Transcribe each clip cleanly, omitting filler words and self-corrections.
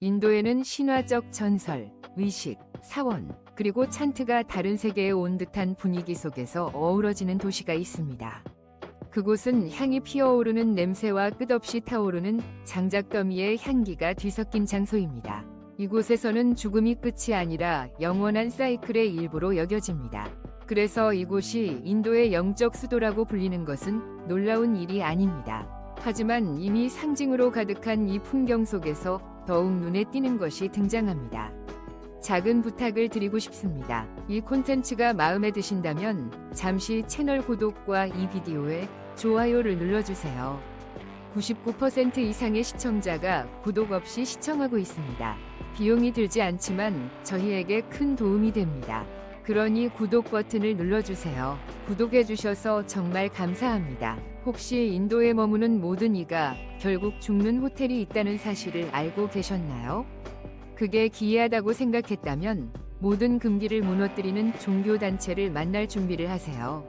인도에는 신화적 전설, 의식, 사원, 그리고 찬트가 다른 세계에 온 듯한 분위기 속에서 어우러지는 도시가 있습니다. 그곳은 향이 피어오르는 냄새와 끝없이 타오르는 장작더미의 향기가 뒤섞인 장소입니다. 이곳에서는 죽음이 끝이 아니라 영원한 사이클의 일부로 여겨집니다. 그래서 이곳이 인도의 영적 수도라고 불리는 것은 놀라운 일이 아닙니다. 하지만 이미 상징으로 가득한 이 풍경 속에서 더욱 눈에 띄는 것이 등장합니다. 작은 부탁을 드리고 싶습니다. 이 콘텐츠가 마음에 드신다면 잠시 채널 구독과 이 비디오에 좋아요를 눌러주세요. 99% 이상의 시청자가 구독 없이 시청하고 있습니다. 비용이 들지 않지만 저희에게 큰 도움이 됩니다. 그러니 구독 버튼을 눌러주세요. 구독해주셔서 정말 감사합니다. 혹시 인도에 머무는 모든 이가 결국 죽는 호텔이 있다는 사실을 알고 계셨나요? 그게 기이하다고 생각했다면 모든 금기를 무너뜨리는 종교단체를 만날 준비를 하세요.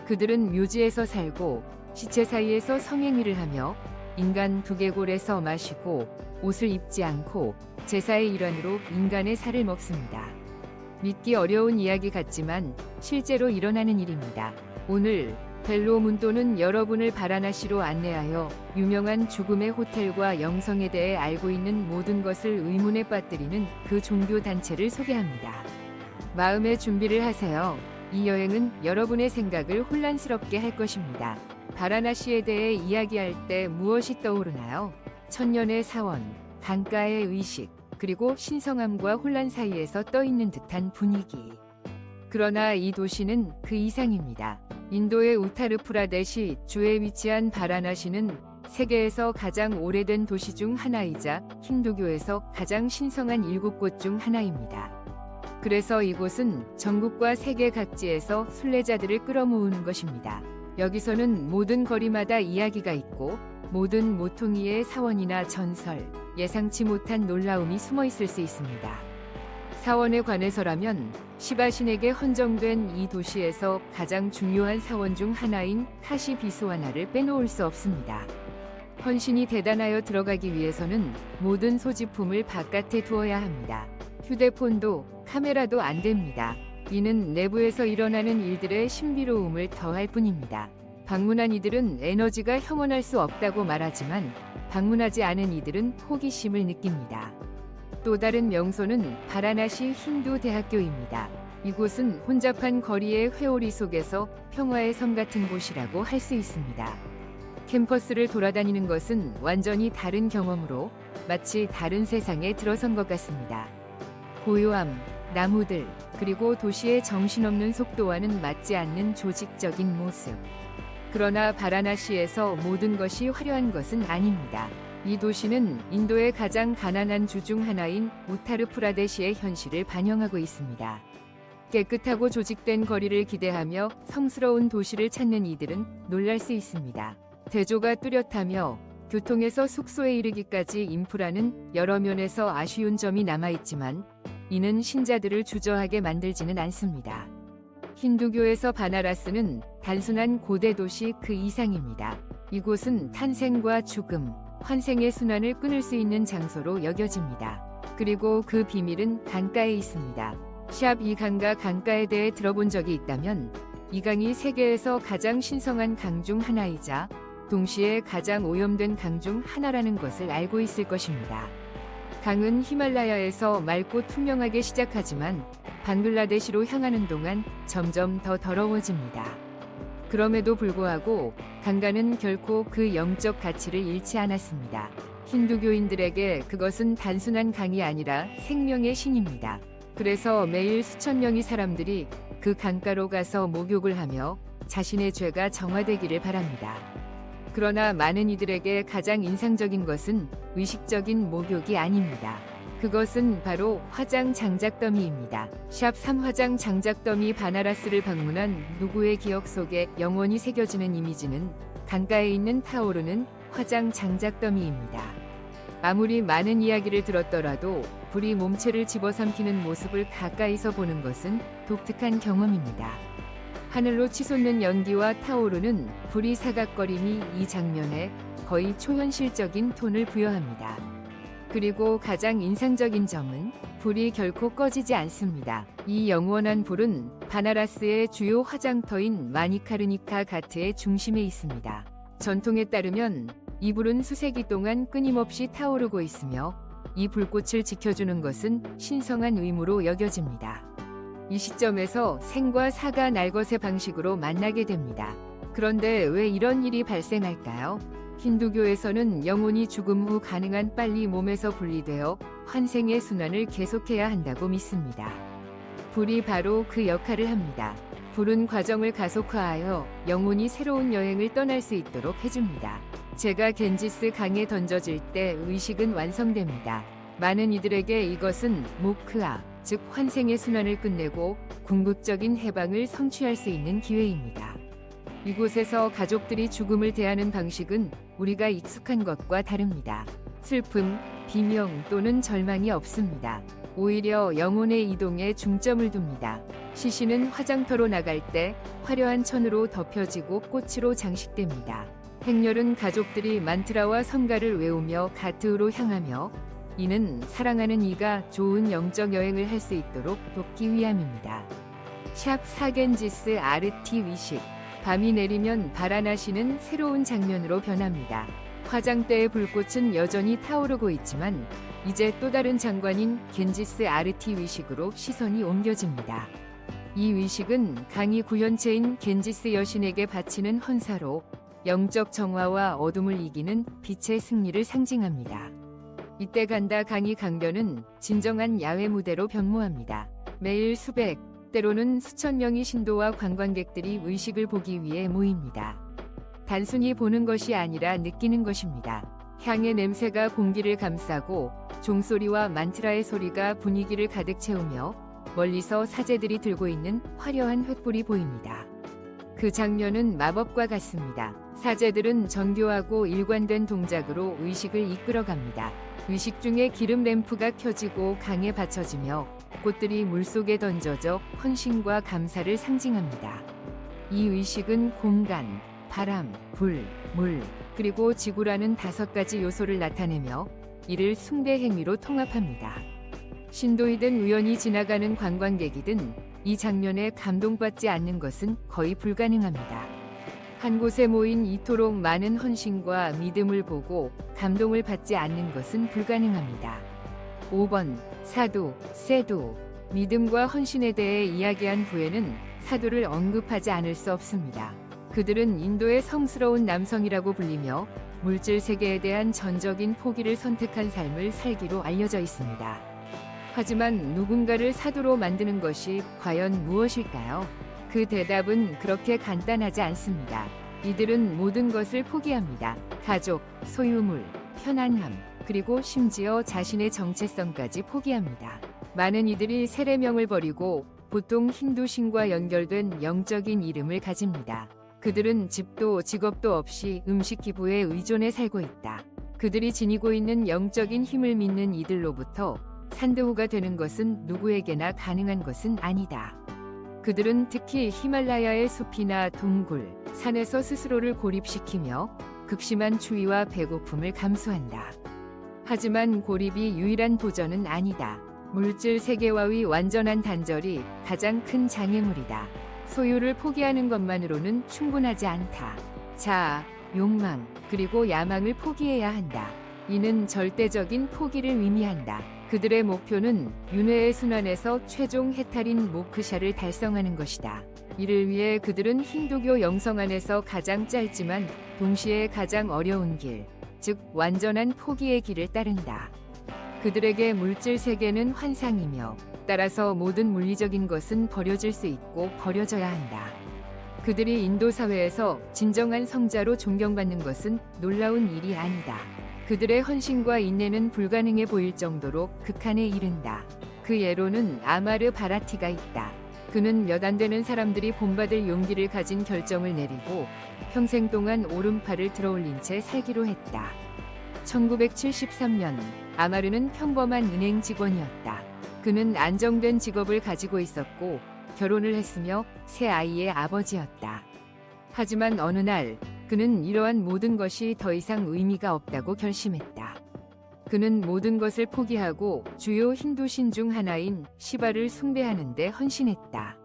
그들은 묘지에서 살고 시체 사이에서 성행위를 하며 인간 두개골에서 마시고 옷을 입지 않고 제사의 일환으로 인간의 살을 먹습니다. 믿기 어려운 이야기 같지만 실제로 일어나는 일입니다. 오늘 벨로 문도는 여러분을 바라나시로 안내하여 유명한 죽음의 호텔과 영성에 대해 알고 있는 모든 것을 의문에 빠뜨리는 그 종교 단체를 소개합니다. 마음의 준비를 하세요. 이 여행은 여러분의 생각을 혼란스럽게 할 것입니다. 바라나시에 대해 이야기할 때 무엇이 떠오르나요? 천년의 사원, 강가의 의식, 그리고 신성함과 혼란 사이에서 떠있는 듯한 분위기. 그러나 이 도시는 그 이상입니다. 인도의 우타르프라데시 주에 위치한 바라나시는 세계에서 가장 오래된 도시 중 하나이자 힌두교에서 가장 신성한 7곳 중 하나입니다. 그래서 이곳은 전국과 세계 각지에서 순례자들을 끌어모으는 것입니다. 여기서는 모든 거리마다 이야기가 있고 모든 모퉁이의 사원이나 전설, 예상치 못한 놀라움이 숨어 있을 수 있습니다. 사원에 관해서라면 시바신에게 헌정된 이 도시에서 가장 중요한 사원 중 하나인 카시 비스와나를 빼놓을 수 없습니다. 헌신이 대단하여 들어가기 위해서는 모든 소지품을 바깥에 두어야 합니다. 휴대폰도 카메라도 안 됩니다. 이는 내부에서 일어나는 일들의 신비로움을 더할 뿐입니다. 방문한 이들은 에너지가 형언할 수 없다고 말하지만 방문하지 않은 이들은 호기심을 느낍니다. 또 다른 명소는 바라나시 힌두 대학교입니다. 이곳은 혼잡한 거리의 회오리 속에서 평화의 섬 같은 곳이라고 할 수 있습니다. 캠퍼스를 돌아다니는 것은 완전히 다른 경험으로 마치 다른 세상에 들어선 것 같습니다. 고요함, 나무들, 그리고 도시의 정신없는 속도와는 맞지 않는 조직적인 모습. 그러나 바라나시에서 모든 것이 화려한 것은 아닙니다. 이 도시는 인도의 가장 가난한 주 중 하나인 우타르프라데시의 현실을 반영하고 있습니다. 깨끗하고 조직된 거리를 기대하며 성스러운 도시를 찾는 이들은 놀랄 수 있습니다. 대조가 뚜렷하며 교통에서 숙소에 이르기까지 인프라는 여러 면에서 아쉬운 점이 남아있지만 이는 신자들을 주저하게 만들지는 않습니다. 힌두교에서 바나라스는 단순한 고대 도시 그 이상입니다. 이곳은 탄생과 죽음, 환생의 순환을 끊을 수 있는 장소로 여겨집니다. 그리고 그 비밀은 강가에 있습니다. 이 강가에 대해 들어본 적이 있다면 이 강이 세계에서 가장 신성한 강 중 하나이자 동시에 가장 오염된 강 중 하나라는 것을 알고 있을 것입니다. 강은 히말라야에서 맑고 투명하게 시작하지만 방글라데시로 향하는 동안 점점 더 더러워집니다. 그럼에도 불구하고 강가는 결코 그 영적 가치를 잃지 않았습니다. 힌두교인들에게 그것은 단순한 강이 아니라 생명의 신입니다. 그래서 매일 수천 명의 사람들이 그 강가로 가서 목욕을 하며 자신의 죄가 정화되기를 바랍니다. 그러나 많은 이들에게 가장 인상적인 것은 의식적인 목욕이 아닙니다. 그것은 바로 화장 장작더미입니다. 3 화장 장작더미 바나라스를 방문한 누구의 기억 속에 영원히 새겨지는 이미지는 강가에 있는 타오르는 화장 장작더미입니다. 아무리 많은 이야기를 들었더라도 불이 몸체를 집어삼키는 모습을 가까이서 보는 것은 독특한 경험입니다. 하늘로 치솟는 연기와 타오르는 불이 사각거림이 이 장면에 거의 초현실적인 톤을 부여합니다. 그리고 가장 인상적인 점은 불이 결코 꺼지지 않습니다. 이 영원한 불은 바나라스의 주요 화장터인 마니카르니카 가트의 중심에 있습니다. 전통에 따르면 이 불은 수세기 동안 끊임없이 타오르고 있으며 이 불꽃을 지켜주는 것은 신성한 의무로 여겨집니다. 이 시점에서 생과 사가 날것의 방식으로 만나게 됩니다. 그런데 왜 이런 일이 발생할까요? 힌두교에서는 영혼이 죽음 후 가능한 빨리 몸에서 분리되어 환생의 순환을 계속해야 한다고 믿습니다. 불이 바로 그 역할을 합니다. 불은 과정을 가속화하여 영혼이 새로운 여행을 떠날 수 있도록 해줍니다. 제가 겐지스 강에 던져질 때 의식은 완성됩니다. 많은 이들에게 이것은 모크아, 즉 환생의 순환을 끝내고 궁극적인 해방을 성취할 수 있는 기회입니다. 이곳에서 가족들이 죽음을 대하는 방식은 우리가 익숙한 것과 다릅니다. 슬픔, 비명 또는 절망이 없습니다. 오히려 영혼의 이동에 중점을 둡니다. 시신은 화장터로 나갈 때 화려한 천으로 덮여지고 꽃으로 장식됩니다. 행렬은 가족들이 만트라와 성가를 외우며 가트으로 향하며 이는 사랑하는 이가 좋은 영적 여행을 할 수 있도록 돕기 위함입니다. 샵 사겐지스 아르티 위식. 밤이 내리면 바라나시는 새로운 장면으로 변합니다. 화장대의 불꽃은 여전히 타오르고 있지만 이제 또 다른 장관인 겐지스 아르티 위식으로 시선이 옮겨집니다. 이 위식은 강이 구현체인 겐지스 여신에게 바치는 헌사로 영적 정화와 어둠을 이기는 빛의 승리를 상징합니다. 이때 간다 강이 강변은 진정한 야외 무대로 변모합니다. 매일 수백, 때로는 수천 명의 신도와 관광객들이 의식을 보기 위해 모입니다. 단순히 보는 것이 아니라 느끼는 것입니다. 향의 냄새가 공기를 감싸고 종소리와 만트라의 소리가 분위기를 가득 채우며 멀리서 사제들이 들고 있는 화려한 횃불이 보입니다. 그 장면은 마법과 같습니다. 사제들은 정교하고 일관된 동작으로 의식을 이끌어갑니다. 의식 중에 기름 램프가 켜지고 강에 받쳐지며 꽃들이 물속에 던져져 헌신과 감사를 상징합니다. 이 의식은 공간, 바람, 불, 물, 그리고 지구라는 5가지 요소를 나타내며 이를 숭배 행위로 통합합니다. 신도이든 우연히 지나가는 관광객이든 이 장면에 감동받지 않는 것은 거의 불가능합니다. 한 곳에 모인 이토록 많은 헌신과 믿음을 보고 감동을 받지 않는 것은 불가능합니다. 5번 사도, 세도. 믿음과 헌신에 대해 이야기한 후에는 사도를 언급하지 않을 수 없습니다. 그들은 인도의 성스러운 남성이라고 불리며 물질 세계에 대한 전적인 포기를 선택한 삶을 살기로 알려져 있습니다. 하지만 누군가를 사도로 만드는 것이 과연 무엇일까요? 그 대답은 그렇게 간단하지 않습니다. 이들은 모든 것을 포기합니다. 가족, 소유물, 편안함, 그리고 심지어 자신의 정체성까지 포기합니다. 많은 이들이 세례명을 버리고 보통 힌두 신과 연결된 영적인 이름을 가집니다. 그들은 집도 직업도 없이 음식 기부에 의존해 살고 있다. 그들이 지니고 있는 영적인 힘을 믿는 이들로부터 산드후가 되는 것은 누구에게나 가능한 것은 아니다. 그들은 특히 히말라야의 숲이나 동굴, 산에서 스스로를 고립시키며 극심한 추위와 배고픔을 감수한다. 하지만 고립이 유일한 도전은 아니다. 물질 세계와의 완전한 단절이 가장 큰 장애물이다. 소유를 포기하는 것만으로는 충분하지 않다. 자아, 욕망, 그리고 야망을 포기해야 한다. 이는 절대적인 포기를 의미한다. 그들의 목표는 윤회의 순환에서 최종 해탈인 모크샤를 달성하는 것이다. 이를 위해 그들은 힌두교 영성 안에서 가장 짧지만 동시에 가장 어려운 길, 즉 완전한 포기의 길을 따른다. 그들에게 물질 세계는 환상이며 따라서 모든 물리적인 것은 버려질 수 있고 버려져야 한다. 그들이 인도 사회에서 진정한 성자로 존경받는 것은 놀라운 일이 아니다. 그들의 헌신과 인내는 불가능해 보일 정도로 극한에 이른다. 그 예로는 아마르 바라티가 있다. 그는 몇 안 되는 사람들이 본받을 용기를 가진 결정을 내리고 평생 동안 오른팔을 들어올린 채 살기로 했다. 1973년 아마르는 평범한 은행 직원이었다. 그는 안정된 직업을 가지고 있었고 결혼을 했으며 세 아이의 아버지였다. 하지만 어느 날 그는 이러한 모든 것이 더 이상 의미가 없다고 결심했다. 그는 모든 것을 포기하고 주요 힌두 신 중 하나인 시바를 숭배하는 데 헌신했다.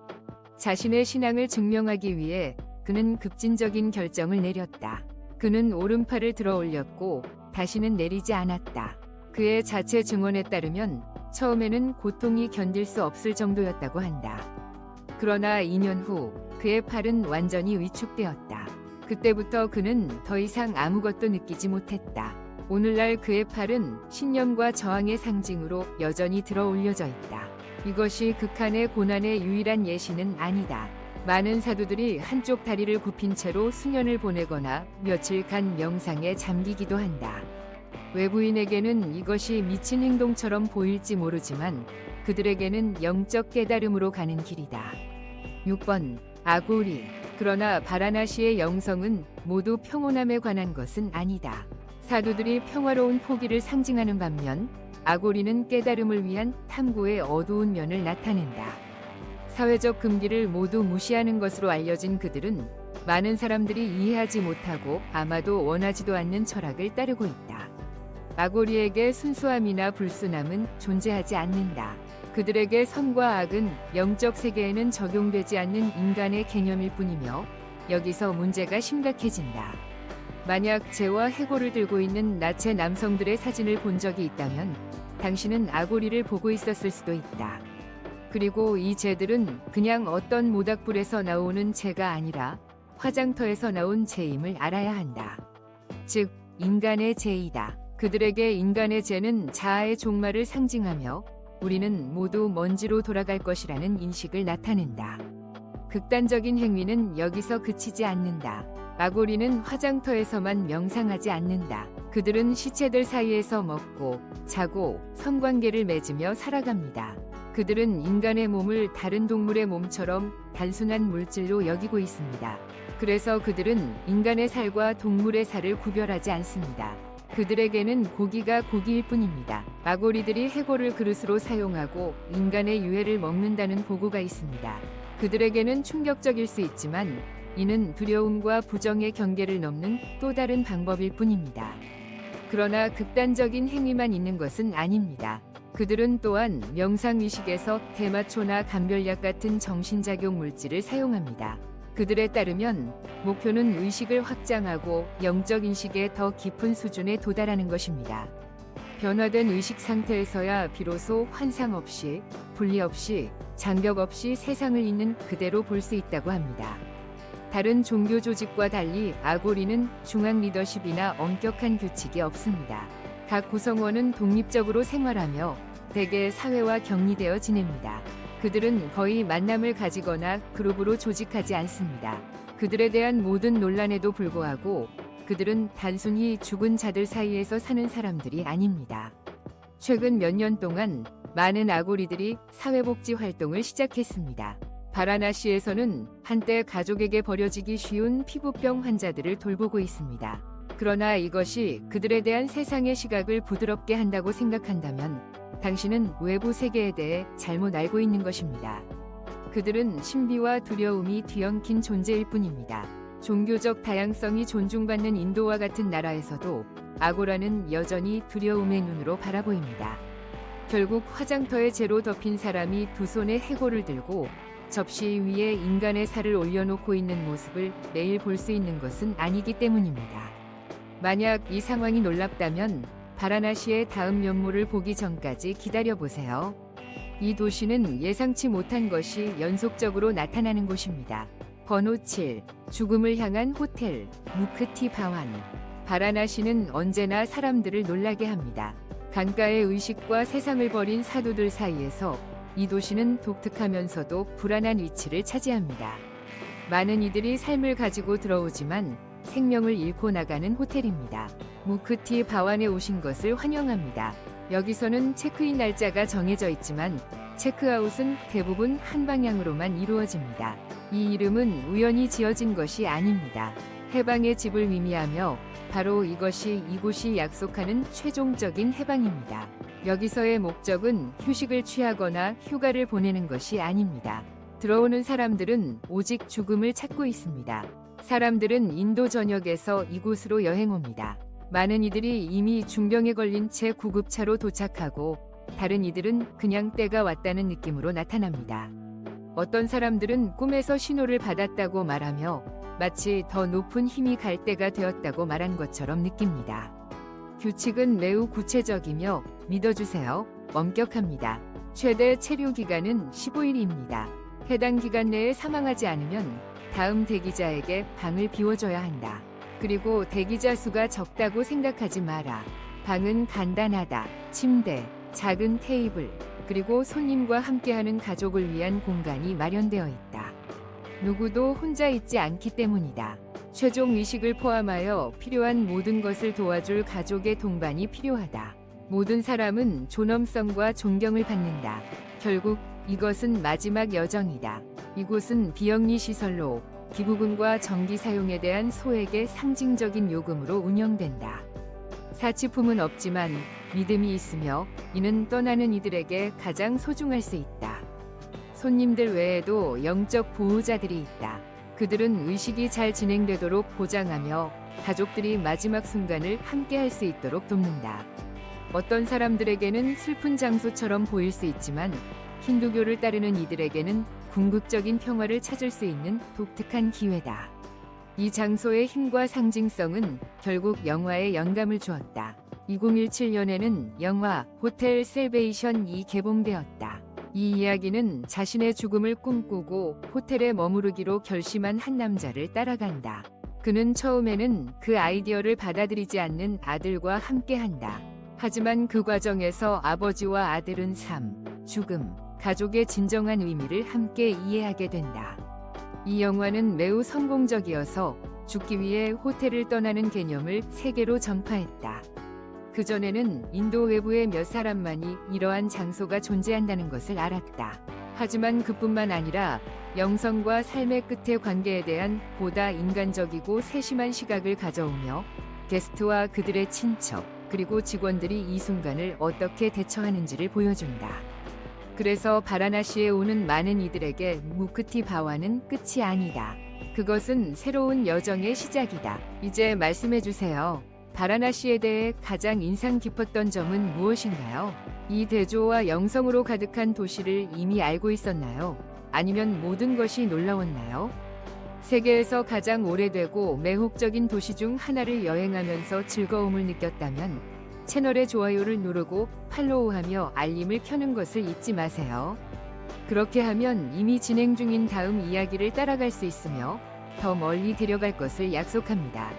자신의 신앙을 증명하기 위해 그는 급진적인 결정을 내렸다. 그는 오른팔을 들어 올렸고 다시는 내리지 않았다. 그의 자체 증언에 따르면 처음에는 고통이 견딜 수 없을 정도였다고 한다. 그러나 2년 후 그의 팔은 완전히 위축되었다. 그때부터 그는 더 이상 아무것도 느끼지 못했다. 오늘날 그의 팔은 신념과 저항의 상징으로 여전히 들어 올려져 있다. 이것이 극한의 고난의 유일한 예시는 아니다. 많은 사도들이 한쪽 다리를 굽힌 채로 수년을 보내거나 며칠간 명상에 잠기기도 한다. 외부인에게는 이것이 미친 행동처럼 보일지 모르지만 그들에게는 영적 깨달음으로 가는 길이다. 6번 아고리. 그러나 바라나시의 영성은 모두 평온함에 관한 것은 아니다. 사도들이 평화로운 포기를 상징하는 반면 아고리는 깨달음을 위한 탐구의 어두운 면을 나타낸다. 사회적 금기를 모두 무시하는 것으로 알려진 그들은 많은 사람들이 이해하지 못하고 아마도 원하지도 않는 철학을 따르고 있다. 아고리에게 순수함이나 불순함은 존재하지 않는다. 그들에게 선과 악은 영적 세계에는 적용되지 않는 인간의 개념일 뿐이며 여기서 문제가 심각해진다. 만약 재와 해골을 들고 있는 나체 남성들의 사진을 본 적이 있다면 당신은 아고리를 보고 있었을 수도 있다. 그리고 이 재들은 그냥 어떤 모닥불에서 나오는 재가 아니라 화장터에서 나온 재임을 알아야 한다. 즉, 인간의 재이다. 그들에게 인간의 재는 자아의 종말을 상징하며 우리는 모두 먼지로 돌아갈 것이라는 인식을 나타낸다. 극단적인 행위는 여기서 그치지 않는다. 아고리는 화장터에서만 명상하지 않는다. 그들은 시체들 사이에서 먹고 자고 성관계를 맺으며 살아갑니다. 그들은 인간의 몸을 다른 동물의 몸처럼 단순한 물질로 여기고 있습니다. 그래서 그들은 인간의 살과 동물의 살을 구별하지 않습니다. 그들에게는 고기가 고기일 뿐입니다. 아고리들이 해골을 그릇으로 사용하고 인간의 유해를 먹는다는 보고가 있습니다. 그들에게는 충격적일 수 있지만 이는 두려움과 부정의 경계를 넘는 또 다른 방법일 뿐입니다. 그러나 극단적인 행위만 있는 것은 아닙니다. 그들은 또한 명상의식에서 대마초나 감별약 같은 정신작용 물질을 사용합니다. 그들에 따르면 목표는 의식을 확장하고 영적 인식의 더 깊은 수준에 도달하는 것입니다. 변화된 의식 상태에서야 비로소 환상 없이, 분리 없이, 장벽 없이 세상을 있는 그대로 볼 수 있다고 합니다. 다른 종교 조직과 달리 아고리는 중앙 리더십이나 엄격한 규칙이 없습니다. 각 구성원은 독립적으로 생활하며 대개 사회와 격리되어 지냅니다. 그들은 거의 만남을 가지거나 그룹으로 조직하지 않습니다. 그들에 대한 모든 논란에도 불구하고 그들은 단순히 죽은 자들 사이에서 사는 사람들이 아닙니다. 최근 몇 년 동안 많은 아고리들이 사회복지 활동을 시작했습니다. 바라나시에서는 한때 가족에게 버려지기 쉬운 피부병 환자들을 돌보고 있습니다. 그러나 이것이 그들에 대한 세상의 시각을 부드럽게 한다고 생각한다면 당신은 외부 세계에 대해 잘못 알고 있는 것입니다. 그들은 신비와 두려움이 뒤엉킨 존재일 뿐입니다. 종교적 다양성이 존중받는 인도와 같은 나라에서도 아고라는 여전히 두려움의 눈으로 바라보입니다. 결국 화장터에 재로 덮인 사람이 두 손에 해골을 들고 접시 위에 인간의 살을 올려놓고 있는 모습을 매일 볼 수 있는 것은 아니기 때문입니다. 만약 이 상황이 놀랍다면 바라나시의 다음 면모를 보기 전까지 기다려보세요. 이 도시는 예상치 못한 것이 연속적으로 나타나는 곳입니다. 번호 7. 죽음을 향한 호텔, 무크티 바완. 바라나시는 언제나 사람들을 놀라게 합니다. 강가의 의식과 세상을 버린 사도들 사이에서 이 도시는 독특하면서도 불안한 위치를 차지합니다. 많은 이들이 삶을 가지고 들어오지만 생명을 잃고 나가는 호텔입니다. 무크티 바완에 오신 것을 환영합니다. 여기서는 체크인 날짜가 정해져 있지만 체크아웃은 대부분 한 방향으로만 이루어집니다. 이 이름은 우연히 지어진 것이 아닙니다. 해방의 집을 의미하며 바로 이것이 이곳이 약속하는 최종적인 해방입니다. 여기서의 목적은 휴식을 취하거나 휴가를 보내는 것이 아닙니다. 들어오는 사람들은 오직 죽음을 찾고 있습니다. 사람들은 인도 전역에서 이곳으로 여행 옵니다. 많은 이들이 이미 중병에 걸린 채 구급차로 도착하고 다른 이들은 그냥 때가 왔다는 느낌으로 나타납니다. 어떤 사람들은 꿈에서 신호를 받았다고 말하며 마치 더 높은 힘이 갈 때가 되었다고 말한 것처럼 느낍니다. 규칙은 매우 구체적이며 믿어주세요. 엄격합니다. 최대 체류 기간은 15일입니다. 해당 기간 내에 사망하지 않으면 다음 대기자에게 방을 비워줘야 한다. 그리고 대기자 수가 적다고 생각하지 마라. 방은 간단하다. 침대, 작은 테이블, 그리고 손님과 함께하는 가족을 위한 공간이 마련되어 있다. 누구도 혼자 있지 않기 때문이다. 최종 의식을 포함하여 필요한 모든 것을 도와줄 가족의 동반이 필요하다. 모든 사람은 존엄성과 존경을 받는다. 결국 이것은 마지막 여정이다. 이곳은 비영리 시설로 기부금과 전기 사용에 대한 소액의 상징적인 요금으로 운영된다. 사치품은 없지만 믿음이 있으며 이는 떠나는 이들에게 가장 소중할 수 있다. 손님들 외에도 영적 보호자들이 있다. 그들은 의식이 잘 진행되도록 보장하며 가족들이 마지막 순간을 함께할 수 있도록 돕는다. 어떤 사람들에게는 슬픈 장소처럼 보일 수 있지만 힌두교를 따르는 이들에게는 궁극적인 평화를 찾을 수 있는 독특한 기회다. 이 장소의 힘과 상징성은 결국 영화에 영감을 주었다. 2017년에는 영화 호텔 셀베이션이 개봉되었다. 이 이야기는 자신의 죽음을 꿈꾸고 호텔에 머무르기로 결심한 한 남자를 따라간다. 그는 처음에는 그 아이디어를 받아들이지 않는 아들과 함께한다. 하지만 그 과정에서 아버지와 아들은 삶, 죽음, 가족의 진정한 의미를 함께 이해하게 된다. 이 영화는 매우 성공적이어서 죽기 위해 호텔을 떠나는 개념을 세계로 전파했다. 그전에는 인도 외부의 몇 사람만이 이러한 장소가 존재한다는 것을 알았다. 하지만 그뿐만 아니라 영성과 삶의 끝의 관계에 대한 보다 인간적이고 세심한 시각을 가져오며 게스트와 그들의 친척, 그리고 직원들이 이 순간을 어떻게 대처하는지를 보여준다. 그래서 바라나시에 오는 많은 이들에게 무크티 바와는 끝이 아니다. 그것은 새로운 여정의 시작이다. 이제 말씀해주세요. 바라나시에 대해 가장 인상 깊었던 점은 무엇인가요? 이 대조와 영성으로 가득한 도시를 이미 알고 있었나요? 아니면 모든 것이 놀라웠나요? 세계에서 가장 오래되고 매혹적인 도시 중 하나를 여행하면서 즐거움을 느꼈다면 채널의 좋아요를 누르고 팔로우하며 알림을 켜는 것을 잊지 마세요. 그렇게 하면 이미 진행 중인 다음 이야기를 따라갈 수 있으며 더 멀리 데려갈 것을 약속합니다.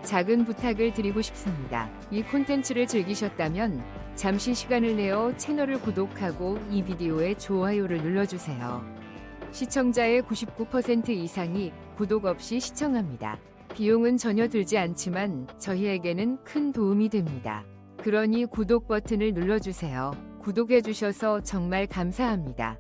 작은 부탁을 드리고 싶습니다. 이 콘텐츠를 즐기셨다면 잠시 시간을 내어 채널을 구독하고 이 비디오에 좋아요를 눌러주세요. 시청자의 99% 이상이 구독 없이 시청합니다. 비용은 전혀 들지 않지만 저희에게는 큰 도움이 됩니다. 그러니 구독 버튼을 눌러주세요. 구독해주셔서 정말 감사합니다.